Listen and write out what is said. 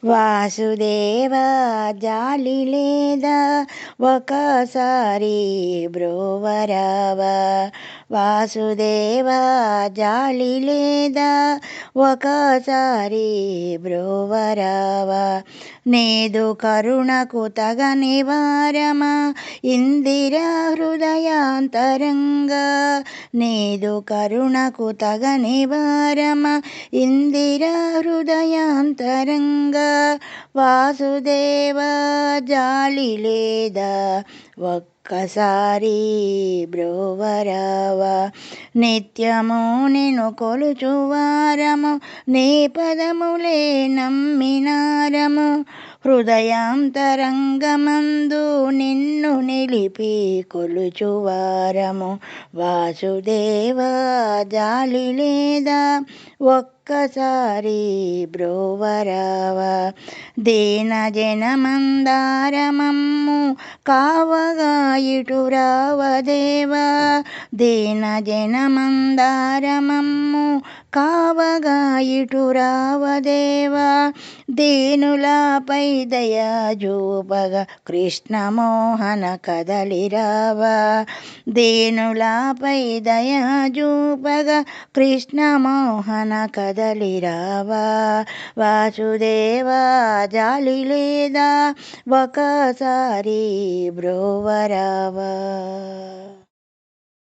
వాసుదేవా జాలి లేదా ఒకసారి బ్రోవరావా. వాసుదేవా జాలి లేదా ఒకసారి బ్రోవరావా. నేదు కరుణకు తగ నివారమా ఇందిరా హృదయాంతరంగా. నేదు కరుణకు తగ నివారమా ఇందిరా హృదయాంతరంగా. వాసుదేవా జాలి లేదా ఒక్కసారి బ్రోవరావా. నిత్యము నిన్ను కొలుచువారము నీ పదములే నమ్మినారము. హృదయాంతరంగమందు నిన్ను నిలిపి కొలుచువారము. వాసుదేవా జాలి లేదా ఒక్కసారి బ్రోవరావా. దీన జనమందారమమ్ము కావగా ఇటు రావదేవా. దీన జనమందారమమ్ము కావగా ఇటు రావదేవా. దీనులపై దయా చూపగా కృష్ణమోహన కదలిరావా. దీనులపై దయా చూపగా కృష్ణమోహన కదలిరావా. వాసుదేవా జాలి లేదా ఒకసారి బ్రోవరావా.